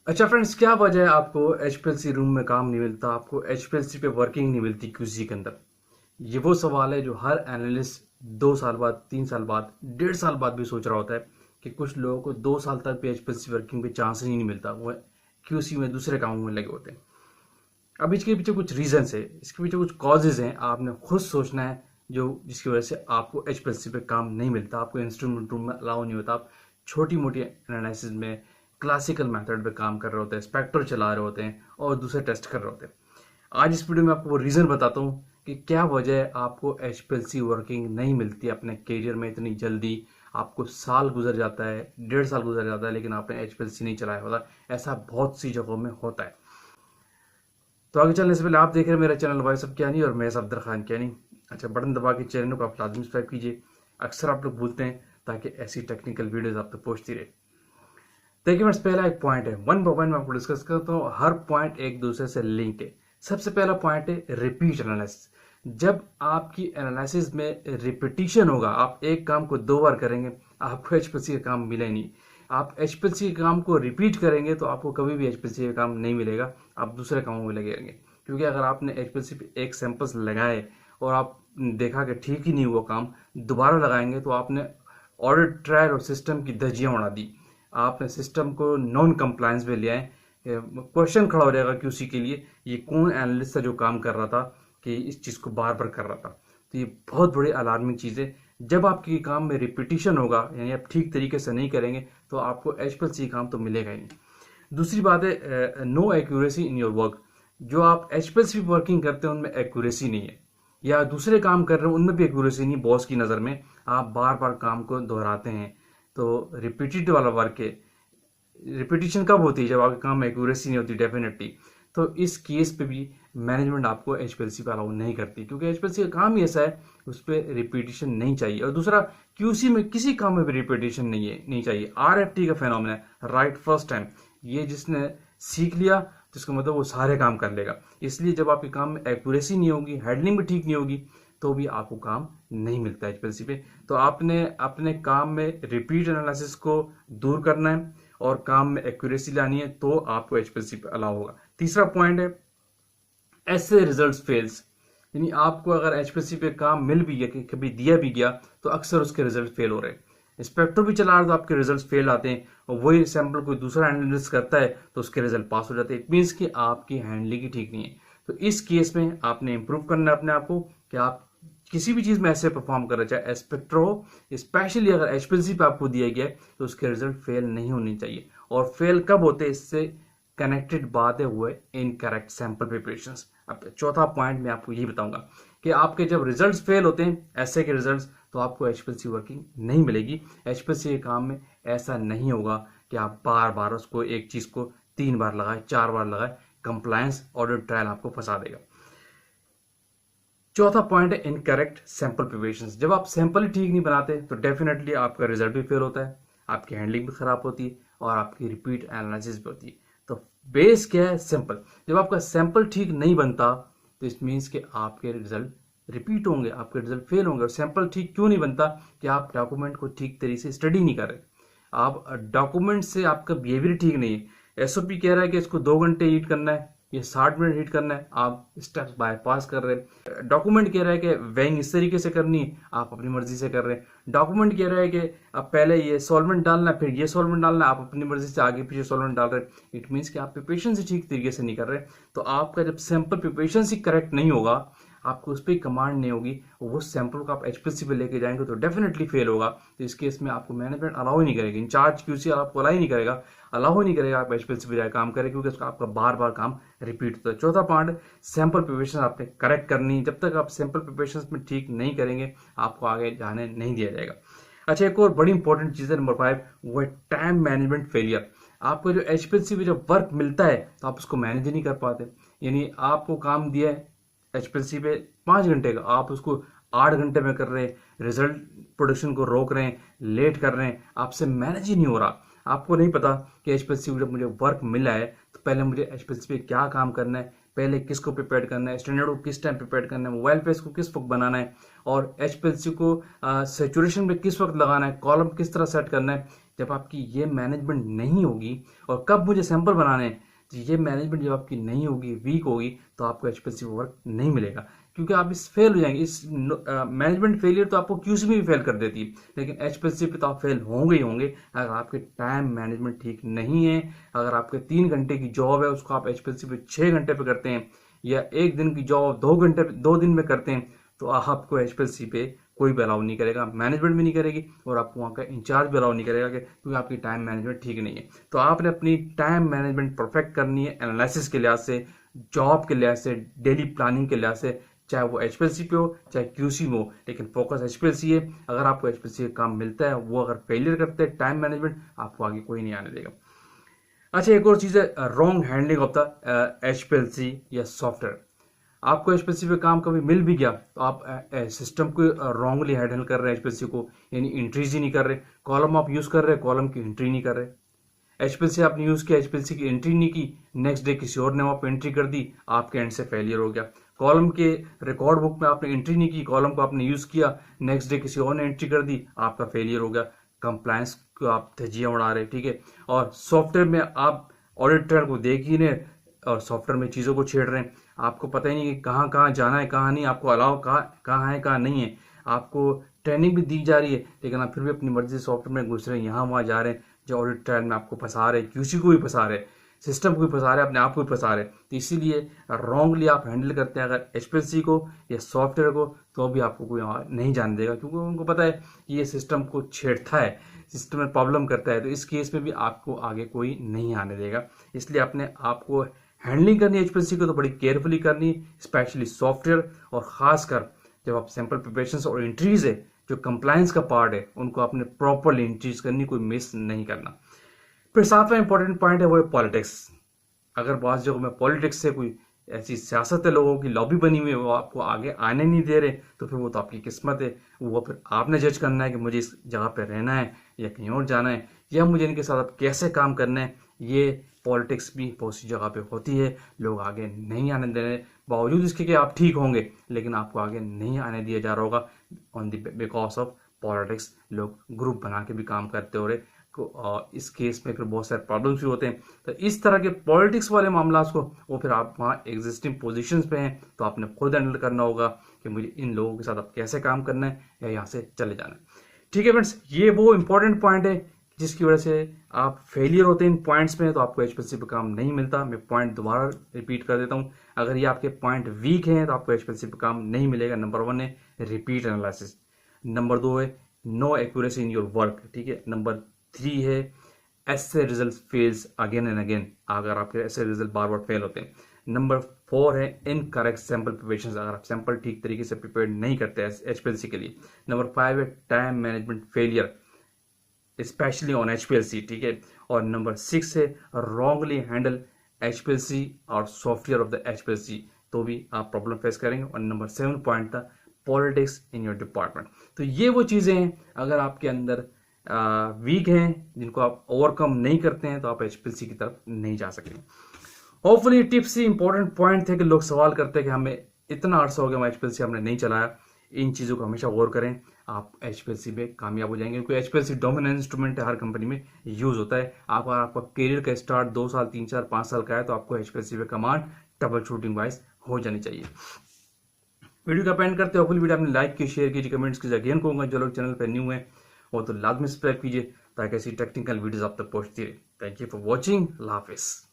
अच्छा फ्रेंड्स, क्या वजह है आपको एचपीएलसी रूम में काम नहीं मिलता, आपको एचपीएलसी पे वर्किंग नहीं मिलती क्यूसी के अंदर? ये वो सवाल है जो हर एनालिस्ट 2 साल बाद, 3 साल बाद, 1.5 साल बाद भी सोच रहा होता है कि कुछ लोगों को 2 साल तक भी एचपीएलसी वर्किंग पे चांस ही नहीं मिलता, वो क्यूसी में दूसरे कामों में लगे होते हैं। अब इसके पीछे कुछ रीजंस है, इसके पीछे कुछ कॉजेज हैं, आपने खुद सोचना है जो जिसकी वजह से आपको एचपीएलसी पे काम नहीं मिलता, आपको इंस्ट्रूमेंट रूम में अलाउ नहीं होता, आप छोटी मोटी एनालिसिस में क्लासिकल मेथड पे काम कर रहे होते हैं, स्पेक्ट्रल चला रहे होते हैं और दूसरे टेस्ट कर रहे होते हैं। आज इस वीडियो में आपको वो रीज़न बताता हूँ कि क्या वजह है आपको एचपीएलसी वर्किंग नहीं मिलती अपने करियर में इतनी जल्दी। आपको साल गुजर जाता है, 1.5 साल गुजर जाता है, लेकिन आपने एचपीएलसी नहीं चलाया होता। ऐसा बहुत सी जगहों में होता है। तो आगे चलने से पहले आप देख रहे हैं मेरा चैनल वॉइस ऑफ क्यानी और मैं सफदर खान क्यानी। अच्छा, बटन दबा के चैनल को आप लाजमी सब्सक्राइब कीजिए। अक्सर आप लोग भूलते हैं, ताकि ऐसी टेक्निकल वीडियोस आप तक पहुंचती रहे। देखिए फ्रेंड्स, पहला एक पॉइंट है, वन बाय वन मैं आपको डिस्कस करता हूँ। हर पॉइंट एक दूसरे से लिंक है। सबसे पहला पॉइंट है रिपीट एनालिसिस। जब आपकी एनालिसिस में रिपीटिशन होगा, आप एक काम को 2 बार करेंगे, आपको एचपीएलसी का काम मिला ही नहीं। आप एचपीएलसी के काम को रिपीट करेंगे तो आपको कभी भी एचपीएलसी का काम नहीं मिलेगा, आप दूसरे कामों में लगे रहेंगे। क्योंकि अगर आपने एचपीएलसी पे एक सैंपल्स लगाए और आप देखा कि ठीक ही नहीं हुआ काम, दोबारा लगाएंगे तो आपने ऑडिट ट्रायल और सिस्टम की धज्जियां उड़ा दी। आपने सिस्टम को नॉन कंप्लायंस में ले आए। क्वेश्चन खड़ा हो जाएगा क्यूसी के लिए, ये कौन एनालिस्ट था जो काम कर रहा था कि इस चीज़ को बार बार कर रहा था। तो ये बहुत बड़ी अलार्मिंग चीज़ है। जब आपके काम में रिपीटिशन होगा, यानी आप ठीक तरीके से नहीं करेंगे, तो आपको एचपीएलसी काम तो मिलेगा ही नहीं। दूसरी बात है no accuracy in your work. जो आप एचपीएलसी वर्किंग करते हैं उनमें एक्यूरेसी नहीं है, या दूसरे काम कर रहे हैं उनमें भी एक्यूरेसी नहीं, बॉस की नज़र में आप बार बार काम को दोहराते हैं। तो रिपीटेड वाला वर्क है। रिपीटिशन कब होती है? जब आपके काम में एक्यूरेसी नहीं होती, डेफिनेटली। तो इस केस पे भी मैनेजमेंट आपको एचपीएलसी पे अलाउ नहीं करती, क्योंकि एचपीएलसी का काम ही ऐसा है, उस पर रिपीटिशन नहीं चाहिए। और दूसरा, क्यूसी में किसी काम में भी रिपीटिशन नहीं चाहिए। आरएफटी का फेनोमेना है, राइट फर्स्ट टाइम। ये जिसने सीख लिया, जिसका मतलब वो सारे काम कर लेगा। इसलिए जब आपके काम में एक्यूरेसी नहीं होगी, हैंडलिंग भी ठीक नहीं होगी, तो भी आपको काम नहीं मिलता एचपीएलसी पे। तो आपने अपने काम में रिपीट एनालिसिस को दूर करना है और काम में एक्यूरेसी लानी है, तो आपको एचपीएलसी पे अलाउ होगा। तीसरा पॉइंट है ऐसे रिजल्ट्स फेल्स। यानी आपको अगर एचपीएलसी पे काम मिल भी गया, कभी दिया भी गया, तो अक्सर उसके रिजल्ट फेल हो रहे हैं। स्पेक्ट्रो भी चला रहा तो आपके रिजल्ट फेल आते हैं, और वही सैंपल कोई दूसरा एनालिसिस करता है तो उसके रिजल्ट पास हो जाते हैं। इट मीन्स कि आपकी हैंडलिंग ही ठीक नहीं है। तो इस केस में आपने इंप्रूव करना है अपने आप को कि आप किसी भी चीज में ऐसे परफॉर्म कर रहे, चाहे स्पेक्ट्रो हो, स्पेशली अगर एचपीएलसी पे आपको दिया गया है तो उसके रिजल्ट फेल नहीं होने चाहिए। और फेल कब होते हैं, इससे कनेक्टेड बातें हुए इनकरेक्ट सैंपल प्रिपरेशंस। अब चौथा पॉइंट मैं आपको यही बताऊंगा कि आपके जब रिजल्ट्स फेल होते हैं, ऐसे के रिजल्ट्स, तो आपको एचपीएलसी वर्किंग नहीं मिलेगी। एचपीएलसी के काम में ऐसा नहीं होगा कि आप बार बार उसको एक चीज को 3 बार लगाए, 4 बार लगाए। कंप्लायंस ऑडिट ट्रायल आपको फंसा देगा। चौथा पॉइंट है इनकरेक्ट सैंपल प्रिपरेशन। जब आप सैंपल ही ठीक नहीं बनाते तो डेफिनेटली आपका रिजल्ट भी फेल होता है, आपकी हैंडलिंग भी खराब होती है और आपकी रिपीट एनालिसिस भी होती है। तो बेस क्या है? सिंपल। जब आपका सैंपल ठीक नहीं बनता तो इट मीन्स कि आपके रिजल्ट रिपीट होंगे, आपके रिजल्ट फेल होंगे। और सैंपल ठीक क्यों नहीं बनता? कि आप डॉक्यूमेंट को ठीक तरीके से स्टडी नहीं कर रहे। आप डॉक्यूमेंट से आपका बिहेवियर ठीक नहीं है। एसओपी कह रहा है कि इसको 2 घंटे हीट करना है, ये 60 मिनट हीट करना है, आप स्टेप्स बाईपास कर रहे हैं। डॉक्यूमेंट कह रहा है कि वेइंग इस तरीके से करनी है, आप अपनी मर्जी से कर रहे हैं। डॉक्यूमेंट कह रहा है कि अब पहले ये सॉल्वेंट डालना है, फिर ये सॉल्वेंट डालना है, आप अपनी मर्जी से आगे पीछे सॉल्वेंट डाल रहे हैं। इट मीन्स कि आप प्रिपरेशन से ठीक तरीके से नहीं कर रहे। तो आपका जब सैंपल प्रिपरेशन ही करेक्ट नहीं होगा, आपको उस पर कमांड नहीं होगी, वो सैंपल को आप एचपीएलसी पे लेके जाएंगे तो डेफिनेटली फेल होगा। तो इस केस में आपको मैनेजमेंट अलाउ ही नहीं करेगी, इंचार्ज क्यूसी आपको अलाउ ही नहीं करेगा, अलाउ ही नहीं करेगा आप एचपीएलसी पे जाए काम करें, क्योंकि उसका आपका बार बार काम रिपीट होता है। चौथा पॉइंट, सैंपल प्रिपरेशन आपने करेक्ट करनी। जब तक आप सैंपल प्रिपरेशन में ठीक नहीं करेंगे, आपको आगे जाने नहीं दिया जाएगा। अच्छा, एक और बड़ी इंपॉर्टेंट चीज है नंबर 5, वो है टाइम मैनेजमेंट फेलियर। आपको जो एचपीएलसी पे जब वर्क मिलता है तो आप उसको मैनेज नहीं कर पाते। यानी आपको काम दिया है एचपीएलसी पे 5 घंटे का, आप उसको 8 घंटे में कर रहे हैं, रिजल्ट प्रोडक्शन को रोक रहे हैं, लेट कर रहे हैं, आपसे मैनेज ही नहीं हो रहा। आपको नहीं पता कि एचपीएलसी को जब मुझे वर्क मिला है तो पहले मुझे एचपीएलसी पे क्या काम करना है, पहले किसको प्रिपेयर करना है, स्टैंडर्ड को किस टाइम प्रिपेयर करना है, मोबाइल पेज को किस वक्त बनाना है, और एचपीएलसी को सेचुरेशन पे किस वक्त लगाना है, कॉलम किस तरह सेट करना है। जब आपकी ये मैनेजमेंट नहीं होगी, और कब मुझे सैंपल बनाने हैं, तो ये मैनेजमेंट जब आपकी नहीं होगी, वीक होगी, तो आपको एचपीएलसी वर्क नहीं मिलेगा, क्योंकि आप इस फेल हो जाएंगे। इस मैनेजमेंट फेलियर तो आपको क्यूसी में भी फेल कर देती है, लेकिन एचपीएलसी पे तो आप फेल होंगे ही होंगे अगर आपके टाइम मैनेजमेंट ठीक नहीं है। अगर आपके 3 घंटे की जॉब है, उसको आप एचपीएलसी पे 6 घंटे पे करते हैं, या 1 दिन की जॉब 2 घंटे 2 दिन में करते हैं, तो आपको एचपीएलसी पे कोई भी अलाउ नहीं करेगा, मैनेजमेंट भी नहीं करेगी, और आपको वहाँ का इंचार्ज भी अलाउ नहीं करेगा, क्योंकि आपकी टाइम मैनेजमेंट ठीक नहीं है। तो आपने अपनी टाइम मैनेजमेंट परफेक्ट करनी है, एनालिसिस के लिहाज से, जॉब के लिहाज से, डेली प्लानिंग के लिहाज से, चाहे वो एचपीएलसी पे हो चाहे क्यूसी में हो, लेकिन फोकस एचपीएलसी है। अगर आपको एचपीएलसी का काम मिलता है, वो अगर फेलियर करते हैं टाइम मैनेजमेंट, आपको आगे कोई नहीं आने देगा। अच्छा, एक और चीज़ है, wrong handling of the HPLC या सॉफ्टवेयर। आपको एचपीएलसी पे काम कभी मिल भी गया, तो आप सिस्टम को रॉन्गली हैंडल कर रहे हैं एचपीएलसी को, यानी एंट्रीज ही नहीं कर रहे, कॉलम आप यूज कर रहे हैं, कॉलम की एंट्री नहीं कर रहे। एचपीएलसी आपने यूज किया, एचपीएलसी की एंट्री नहीं की, नेक्स्ट डे किसी और ने वहां पे एंट्री कर दी, आपके एंड से फेलियर हो गया। कॉलम के रिकॉर्ड बुक में आपने एंट्री नहीं की, कॉलम को आपने यूज किया, नेक्स्ट डे किसी और ने एंट्री कर दी, आपका फेलियर हो गया। कंप्लायंस को आप धज्जियां उड़ा रहे, ठीक है। और सॉफ्टवेयर में आप ऑडिट ट्रेल को देख ही नहीं, और सॉफ्टवेयर में चीज़ों को छेड़ रहे हैं, आपको पता ही नहीं कि कहाँ कहाँ जाना है, कहाँ नहीं, आपको अलाउ कहाँ है कहाँ नहीं है। आपको ट्रेनिंग भी दी जा रही है, लेकिन आप फिर भी अपनी मर्जी से सॉफ्टवेयर में घुस रहे हैं, यहाँ वहाँ जा रहे हैं, जो ऑडिट ट्रायल में आपको फंसा रहे हैं, क्यूसी को भी फंसा रहे हैं, सिस्टम को भी फंसा रहे हैं, अपने आप को भी फंसा रहे हैं। तो इसीलिए रॉन्गली आप हैंडल करते हैं अगर एचपीएलसी को या सॉफ्टवेयर को, तो भी आपको कोई वहाँ नहीं जाने देगा, क्योंकि उनको पता है ये सिस्टम को छेड़ता है, सिस्टम में प्रॉब्लम करता है। तो इस केस में भी आपको आगे कोई नहीं आने देगा। इसलिए अपने आपको हैंडलिंग करनी है एचपीएलसी को तो बड़ी केयरफुली करनी, स्पेशली सॉफ्टवेयर, और खासकर जब आप सैंपल प्रिपरेशन और एंट्रीज है, जो कंप्लायंस का पार्ट है, उनको आपने प्रॉपरली एंट्रीज करनी, कोई मिस नहीं करना। फिर सातवां इंपॉर्टेंट पॉइंट है वो है पॉलिटिक्स। अगर बात जगह में पॉलिटिक्स से कोई ऐसी सियासत है, लोगों की लॉबी बनी हुई है, वो आपको आगे आने नहीं दे रहे, तो फिर वो तो आपकी किस्मत है। वो फिर आपने जज करना है कि मुझे इस जगह पे रहना है या कहीं और जाना है, या मुझे इनके साथ अब कैसे काम करना है। ये पॉलिटिक्स भी बहुत सी जगह पे होती है, लोग आगे नहीं आने दे रहे, बावजूद इसके कि आप ठीक होंगे, लेकिन आपको आगे नहीं आने दिया जा रहा होगा on the because of politics. लोग ग्रुप बना के भी काम करते हो रहे, इस केस में फिर बहुत सारे प्रॉब्लम्स भी होते हैं। तो इस तरह के पॉलिटिक्स वाले मामला को, वो फिर आप वहाँ एग्जिस्टिंग पोजीशंस पे हैं, तो आपने खुद हैंडल करना होगा कि मुझे इन लोगों के साथ अब कैसे काम करना है या यहाँ से चले जाना है। ठीक है फ्रेंड्स, ये वो इंपॉर्टेंट पॉइंट है जिसकी वजह से आप फेलियर होते हैं इन पॉइंट्स में, तो आपको एचपीएलसी पे काम नहीं मिलता। मैं पॉइंट दोबारा रिपीट कर देता हूँ, अगर ये आपके पॉइंट वीक हैं तो आपको एचपीएलसी पे काम नहीं मिलेगा। नंबर 1 है रिपीट एनालिसिस, नंबर 2 है no accuracy in your work, ठीक है। नंबर 3 है ऐसे result fails again and again, अगर आपके ऐसे रिजल्ट बार बार फेल होते हैं। नंबर 4 है इनकरेक्ट सैंपल प्रिपरेशन, अगर आप सैंपल ठीक तरीके से प्रिपेयर नहीं करते एचपीएलसी के लिए। नंबर 5 है time management failure specially on HPLC, ठीक है। और नंबर 6 है रॉन्गली हैंडल एचपीएलसी और सॉफ्टवेयर ऑफ द एचपीएलसी, तो भी आप प्रॉब्लम फेस करेंगे। और नंबर 7 पॉइंट था पॉलिटिक्स इन योर डिपार्टमेंट। तो ये वो चीज़ें हैं, अगर आपके अंदर वीक हैं, जिनको आप ओवरकम नहीं करते हैं, तो आप एचपीएलसी की तरफ नहीं जा सकेंगे। होपफुली टिप्स ही इंपॉर्टेंट पॉइंट थे कि लोग सवाल करते हैं कि हमें इतना अर्सा हो गया, हम एचपीएलसी हमने नहीं चलाया। इन चीज़ों को हमेशा गौर करें, आप एचपीएलसी में कामयाब हो जाएंगे, क्योंकि एचपीएलसी डोमिनेंट इंस्ट्रूमेंट है, हर कंपनी में यूज होता है। आपका करियर का स्टार्ट 2 साल 3 साल 5 साल का है, तो आपको एचपीएलसी पे कमांड ट्रबल शूटिंग वाइज हो जानी चाहिए। वीडियो का पेंड करते हो, फुल वीडियो आपने लाइक की, शेयर कीजिए, कमेंट्स कीजिए। अगेन कहूँगा जो लोग चैनल पर न्यू है वो तो लाजमी सब्सक्राइब कीजिए, ताकि ऐसी टेक्निकल वीडियोस आप तक पहुंचती रहे। थैंक यू फॉर वॉचिंग, अल्लाह हाफिज़।